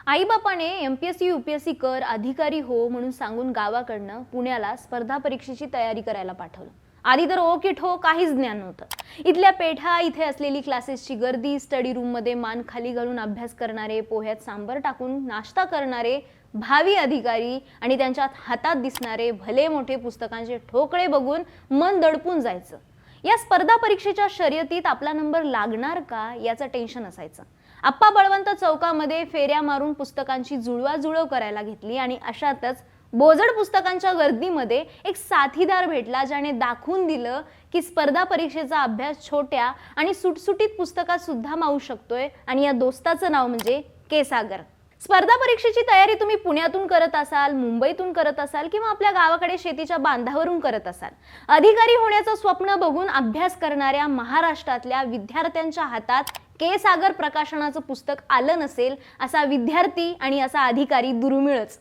आईबापाने MPSC UPSC कर, अधिकारी हो म्हणून सांगून गावाकडनं पुण्याला स्पर्धा परीक्षेची तयारी करायला पाठवलं. आधी तर ओ किट हो काहीच ज्ञान नव्हतं. इथल्या पेठा, इथे असलेली क्लासेसची गर्दी, स्टडी रूम मध्ये मान खाली घालून अभ्यास करणारे, पोह्यात सांबर टाकून नाश्ता करणारे भावी अधिकारी आणि त्यांच्या हातात दिसणारे भले मोठे पुस्तकांचे ठोकळे बघून मन दडपून जायचं. या स्पर्धा परीक्षेच्या शर्यतीत आपला नंबर लागणार का याचं टेन्शन असायचं. आप्पा बळवंत चौकामध्ये फेऱ्या मारून पुस्तकांची जुळवाजुळव करायला घेतली आणि अशातच बोजड पुस्तकांच्या गर्दीमध्ये एक साथीदार भेटला, ज्याने दाखवून दिलं की स्पर्धा परीक्षेचा अभ्यास छोट्या आणि सुटसुटीत पुस्तकात सुद्धा मावू शकतोय. आणि या दोस्ताचं नाव म्हणजे के सागर. स्पर्धा परीक्षेची तयारी तुम्ही पुण्यातून करत असाल, मुंबईतून करत असाल किंवा आपल्या गावाकडे शेतीच्या बांधावरून करत असाल, अधिकारी होण्याचं स्वप्न बघून अभ्यास करणाऱ्या महाराष्ट्रातल्या विद्यार्थ्यांच्या हातात के सागर प्रकाशनाचं पुस्तक आलं नसेल असा विद्यार्थी आणि असा अधिकारी दुर्मिळच.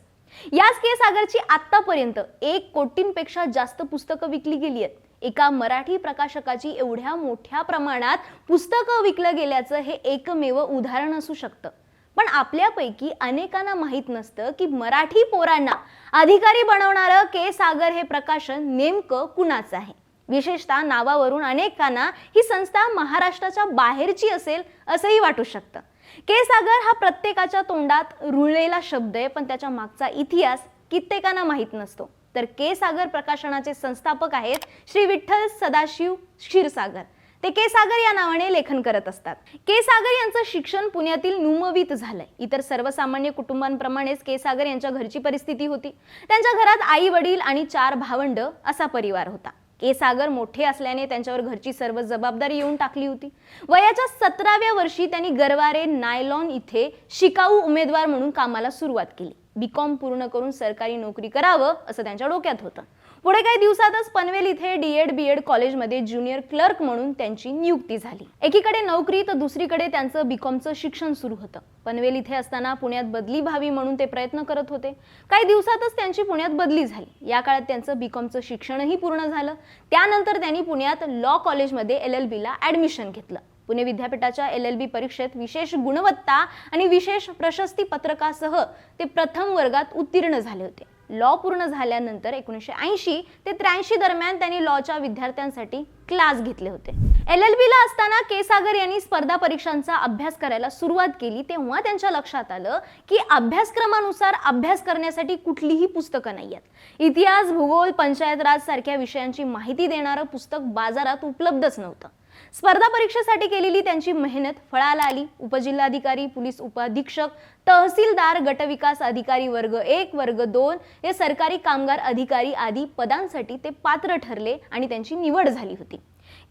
याच के सागरची आतापर्यंत 1 कोटींपेक्षा जास्त पुस्तकं विकली गेली आहेत. एका मराठी प्रकाशकाची एवढ्या मोठ्या प्रमाणात पुस्तकं विकलं गेल्याचं हे एकमेव उदाहरण असू शकतं. पण आपल्यापैकी अनेकांना माहित नसतं की मराठी पोरांना अधिकारी बनवणारं के सागर हे प्रकाशन नेमकं कुणाचं आहे. विशेषतः नावावरून अनेकांना ही संस्था महाराष्ट्राच्या बाहेरची असेल असंही वाटू शकतं. के सागर हा प्रत्येकाच्या तोंडात रुळलेला शब्द आहे, पण त्याच्या मागचा इतिहास कित्येकांना माहीत नसतो. तर के सागर प्रकाशनाचे संस्थापक आहेत श्री विठ्ठल सदाशिव क्षीरसागर. ते के सागर या नावाने लेखन करत असतात. के सागर यांचं शिक्षण पुण्यातील नुमवीत झालंय. इतर सर्वसामान्य कुटुंबांप्रमाणेच के सागर यांच्या घरची परिस्थिती होती. त्यांच्या घरात आई वडील आणि 4 भावंड असा परिवार होता. के सागर मोठे असल्याने त्यांच्यावर घरची सर्व जबाबदारी येऊन टाकली होती. वयाच्या 17व्या वर्षी त्यांनी गरवारे नायलॉन इथे शिकाऊ उमेदवार म्हणून कामाला सुरुवात केली. बीकॉम पूर्ण करून सरकारी नोकरी करावं असं त्यांच्या डोक्यात होतं. पुढे काही दिवसातच पनवेल इथे डीएड बीएड कॉलेजमध्ये ज्युनियर क्लर्क म्हणून त्यांची नियुक्ती झाली. एकीकडे नोकरी तर दुसरीकडे त्यांचं बीकॉमचं शिक्षण सुरू होतं. पनवेल इथे असताना पुण्यात बदली व्हावी म्हणून ते प्रयत्न करत होते. काही दिवसातच त्यांची पुण्यात बदली झाली. या काळात त्यांचं बीकॉमचं शिक्षणही पूर्ण झालं. त्यानंतर त्यांनी पुण्यात लॉ कॉलेजमध्ये LLB-ला ॲडमिशन घेतलं. पुणे विद्यापीठाच्या LLB परीक्षेत विशेष गुणवत्ता आणि विशेष प्रशस्ती पत्रकासह ते प्रथम वर्गात उत्तीर्ण झाले होते. लॉ पूर्ण झाल्यानंतर 1980 ते 83 दरम्यान त्यांनी लॉच्या विद्यार्थ्यांसाठी क्लास घेतले होते. LLB-ला असताना के सागर यांनी स्पर्धा परीक्षांचा अभ्यास करायला सुरुवात केली. तेव्हा त्यांच्या लक्षात आलं की अभ्यासक्रमानुसार अभ्यास करण्यासाठी कुठलीही पुस्तकं नाहीयेत. इतिहास, भूगोल, पंचायत राज सारख्या विषयांची माहिती देणारं पुस्तक बाजारात उपलब्धच नव्हतं. स्पर्धा परीक्षेसाठी केलेली त्यांची मेहनत फळाला आली. उपजिल्हाधिकारी, पोलीस उपअधीक्षक, तहसीलदार, गटविकास अधिकारी वर्ग 1, वर्ग 2 हे सरकारी कामगार अधिकारी आदी पदांसाठी ते पात्र ठरले आणि त्यांची निवड झाली होती.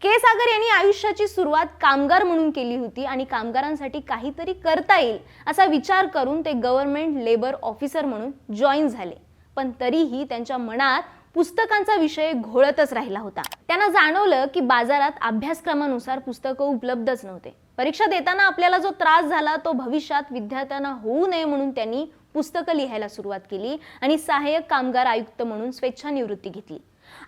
के सागर यांनी आयुष्याची सुरुवात कामगार म्हणून केली होती आणि कामगारांसाठी काहीतरी करता येईल असा विचार करून ते गव्हर्नमेंट लेबर ऑफिसर म्हणून जॉईन झाले. पण तरीही त्यांच्या मनात पुस्तकांचा विषय घोळतच राहिला होता. त्यांना जाणवलं की बाजारात अभ्यासक्रमानुसार पुस्तकं उपलब्धच नव्हते. परीक्षा देताना आपल्याला जो त्रास झाला तो भविष्यात विद्यार्थ्यांना होऊ नये म्हणून त्यांनी पुस्तकं लिहायला सुरुवात केली आणि सहाय्यक कामगार आयुक्त म्हणून स्वेच्छानिवृत्ती घेतली.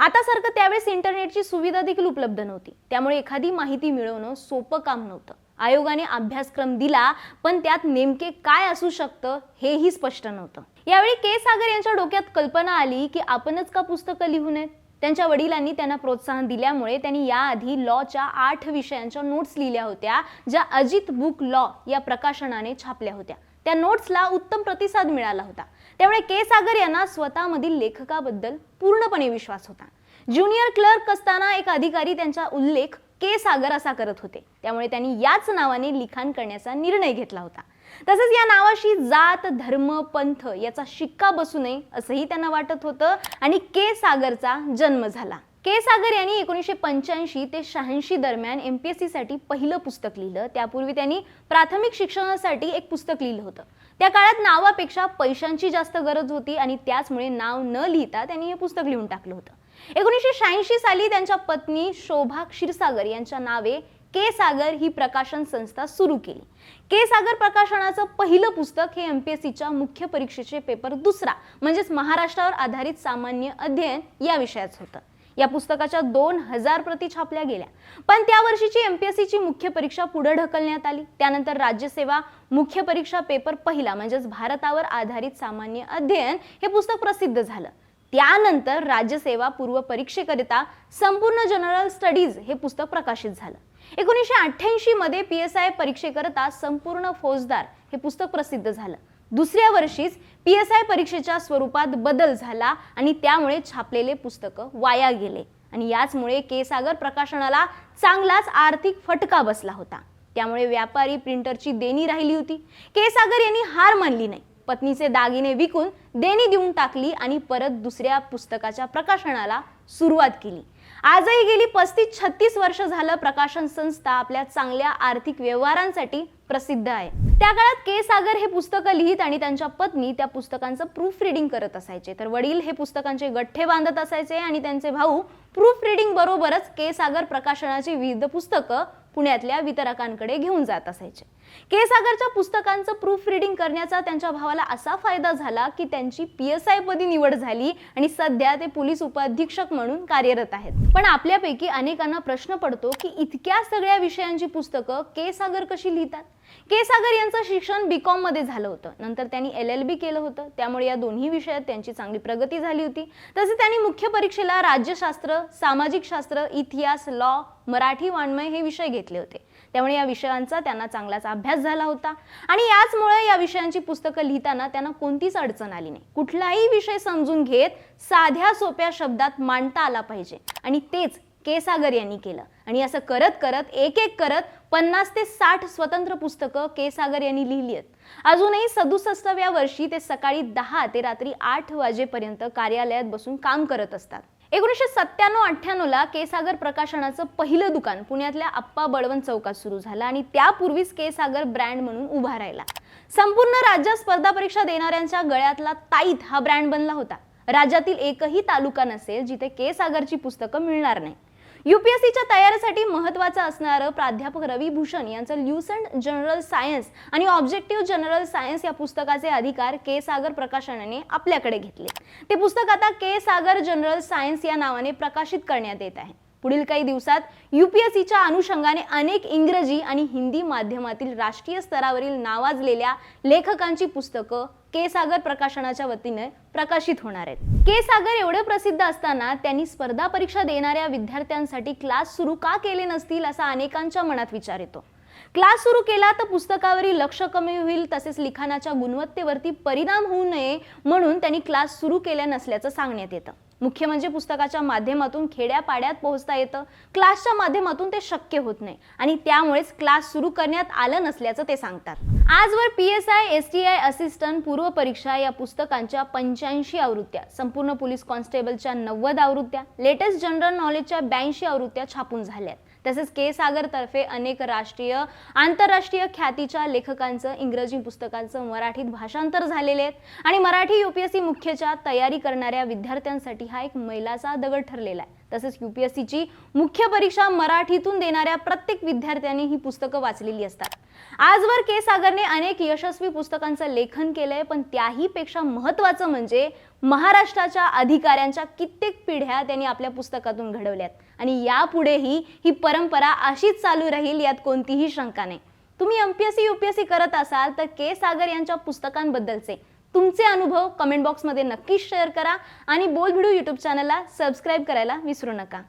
आता सारखं त्यावेळेस इंटरनेटची सुविधा देखील उपलब्ध नव्हती. त्यामुळे एखादी माहिती मिळवणं सोपं काम नव्हतं. आयोगाने अभ्यासक्रम दिला, पण त्यात नेमके काय असू शकतं हेही स्पष्ट नव्हतं. यावेळी के सागर यांच्या डोक्यात कल्पना आली की आपणच का पुस्तकं लिहू नयेत. त्यांच्या वडिलांनी त्यांना प्रोत्साहन दिल्यामुळे त्यांनी याआधी लॉच्या 8 विषयांच्या नोट्स लिहिल्या होत्या, ज्या अजित बुक लॉ या प्रकाशनाने छापल्या होत्या. त्या नोट्सला उत्तम प्रतिसाद मिळाला होता. त्यामुळे के सागर यांना स्वतःमधील लेखकाबद्दल पूर्णपणे विश्वास होता. ज्युनियर क्लर्क असताना एक अधिकारी त्यांचा उल्लेख के सागर असा करत होते. त्यामुळे त्यांनी याच नावाने लिखाण करण्याचा निर्णय घेतला होता. तसेच या नावाशी जात, धर्म, पंथ याचा शिक्का बसू नये असंही त्यांना वाटत होतं आणि के सागरचा जन्म झाला. के सागर यांनी 1985 ते 86 दरम्यान MPSC साठी पहिलं पुस्तक लिहिलं. त्यापूर्वी त्यांनी प्राथमिक शिक्षणासाठी एक पुस्तक लिहिलं होतं. त्या काळात नावापेक्षा पैशांची जास्त गरज होती आणि त्याचमुळे नाव न लिहिता त्यांनी हे पुस्तक लिहून टाकलं होतं. 1986 साली त्यांच्या पत्नी शोभा क्षीरसागर यांच्या नावे के सागर ही प्रकाशन संस्था सुरू केली. के सागर प्रकाशनाचं पहिलं पुस्तक हे MPSCच्या मुख्य परीक्षेचे पेपर 2 म्हणजेच महाराष्ट्रावर आधारित सामान्य अध्ययन या विषयाचं होतं. या पुस्तकाच्या 2000 प्रती छापल्या गेल्या, पण त्या वर्षीची एमपीएससीची मुख्य परीक्षा पुढे ढकलण्यात आली. त्यानंतर राज्यसेवा मुख्य परीक्षा पेपर पहिला म्हणजेच भारतावर आधारित सामान्य अध्ययन हे पुस्तक प्रसिद्ध झालं. त्यानंतर राज्यसेवा पूर्व परीक्षेकरिता संपूर्ण जनरल स्टडीज हे पुस्तक प्रकाशित झालं. 1988 मध्ये PSI परीक्षेकरिता संपूर्ण फौजदार हे पुस्तक प्रसिद्ध झालं. दुसऱ्या वर्षीच PSI परीक्षेच्या स्वरूपात बदल झाला आणि त्यामुळे छापलेले पुस्तकं वाया गेले आणि याचमुळे के सागर प्रकाशनाला चांगलाच आर्थिक फटका बसला होता. त्यामुळे व्यापारी प्रिंटरची देणी राहिली होती. के सागर यांनी हार मानली नाही. पत्नीचे दागिने विकून देणी देऊन टाकली आणि परत दुसऱ्या पुस्तकाच्या प्रकाशनाला सुरुवात केली. आजही गेली 35-36 वर्ष झालं प्रकाशन संस्था आपल्या चांगल्या आर्थिक व्यवहारांसाठी प्रसिद्ध आहे. त्या काळात के सागर हे पुस्तक लिहित आणि त्यांच्या पत्नी त्या पुस्तकांचं प्रूफ रीडिंग करत असायचे, तर वडील हे पुस्तकांचे गठ्ठे बांधत असायचे आणि त्यांचे भाऊ प्रूफ रीडिंग बरोबरच के सागर प्रकाशनाची विविध पुस्तकं पुण्यातल्या वितरकांकडे घेऊन जात असायचे. के सागरच्या पुस्तकांचं प्रूफ रीडिंग करण्याचा त्यांच्या भावाला असा फायदा झाला की त्यांची PSI पदी निवड झाली आणि सध्या ते पोलीस उपअधीक्षक म्हणून कार्यरत आहेत. पण आपल्यापैकी अनेकांना प्रश्न पडतो की इतक्या सगळ्या विषयांची पुस्तकं के सागर कशी लिहितात? के सागर यांचं शिक्षण B.Com मध्ये झालं होतं. नंतर त्यांनी LLB केलं होतं. त्यामुळे या दोन्ही विषयात त्यांची चांगली प्रगती झाली होती. तसे त्यांनी मुख्य परीक्षेला राज्यशास्त्र, सामाजिक शास्त्र, इतिहास, लॉ, मराठी वाङ्मय हे विषय घेतले होते. त्यामुळे या विषयांचा त्यांना चांगलाच अभ्यास झाला होता आणि याचमुळे या विषयांची पुस्तकं लिहिताना त्यांना कोणतीच अडचण आली नाही. कुठलाही विषय समजून घेत साध्या सोप्या शब्दात मांडता आला पाहिजे आणि तेच के सागर यांनी केलं. आणि असं करत करत एक करत 50 ते 60 स्वतंत्र पुस्तकं के सागर यांनी लिहिली आहेत. अजूनही 67व्या वर्षी ते सकाळी 10 ते रात्री 8 वाजेपर्यंत कार्यालयात बसून काम करत असतात. 1997-98 ला के सागर प्रकाशनाचं पहिलं दुकान पुण्यातल्या आप्पा बळवंत चौकात सुरू झालं आणि त्यापूर्वीच के सागर ब्रँड म्हणून उभा राहिला. संपूर्ण राज्यात स्पर्धा परीक्षा देणाऱ्यांच्या गळ्यातला ताईत हा ब्रँड बनला होता. राज्यातील एकही तालुका नसेल जिथे के सागरची पुस्तकं मिळणार नाही. UPSCच्या तयारीसाठी महत्त्वाचं असणारं प्राध्यापक रवी भूषण यांचं ल्युसेंट जनरल सायन्स आणि ऑब्जेक्टिव्ह जनरल सायन्स या पुस्तकाचे अधिकार के सागर प्रकाशनाने आपल्याकडे घेतले. ते पुस्तक आता के सागर जनरल सायन्स या नावाने प्रकाशित करण्यात येत आहे. पुढील काही दिवसात UPSCच्या अनुषंगाने अनेक इंग्रजी आणि हिंदी माध्यमातील राष्ट्रीय स्तरावरील नावाजलेल्या लेखकांची पुस्तकं के सागर प्रकाशनाच्या वतीने प्रकाशित होणार आहेत. के सागर एवढे प्रसिद्ध असताना त्यांनी स्पर्धा परीक्षा देणाऱ्या विद्यार्थ्यांसाठी क्लास सुरू का केले नसतील असा अनेकांच्या मनात विचार येतो. क्लास सुरू केला तर पुस्तकावरील लक्ष कमी होईल, तसेच लिखाणाच्या गुणवत्तेवरती परिणाम होऊ नये म्हणून त्यांनी क्लास सुरू केले नसल्याचं सांगण्यात येतं. मुख्य म्हणजे पुस्तकाच्या माध्यमातून खेड्यापाड्यात पोहोचता येतं. क्लासच्या माध्यमातून ते शक्य होत नाही आणि त्यामुळेच क्लास सुरू करण्यात आलं नसल्याचं ते सांगतात. आजवर PSI, STI असिस्टंट पूर्व परीक्षा या पुस्तकांच्या 85 आवृत्त्या, संपूर्ण पोलीस कॉन्स्टेबलच्या 90 आवृत्त्या, लेटेस्ट जनरल नॉलेजच्या 82 आवृत्त्या छापून झाल्यात. तसेच के सागर तर्फे अनेक राष्ट्रीय आंतरराष्ट्रीय ख्यातीच्या लेखकांचं इंग्रजी पुस्तकांचं मराठीत भाषांतर झालेले आहेत आणि मराठी UPSC मुख्यच्या तयारी करणाऱ्या विद्यार्थ्यांसाठी हा एक मैलाचा दगड ठरलेला आहे. तसेच UPSCची मुख्य परीक्षा मराठीतून देणाऱ्या प्रत्येक विद्यार्थ्यांनी ही पुस्तकं वाचलेली असतात. आजवर के सागरने अनेक यशस्वी पुस्तकांचं लेखन केलंय, पण त्याही पेक्षा महत्त्वाचं म्हणजे महाराष्ट्राच्या अधिकाऱ्यांच्या कित्येक पिढ्या त्यांनी आपल्या पुस्तकातून घडवल्यात आणि यापुढेही ही परंपरा अशीच चालू राहील यात कोणतीही शंका नाही. तुम्ही MPSC UPSC करत असाल तर के सागर यांच्या पुस्तकांबद्दलचे तुमचे अनुभव कमेंट बॉक्समध्ये नक्कीच शेअर करा आणि बोल भिडू YouTube चॅनलला सबस्क्राईब करायला विसरू नका.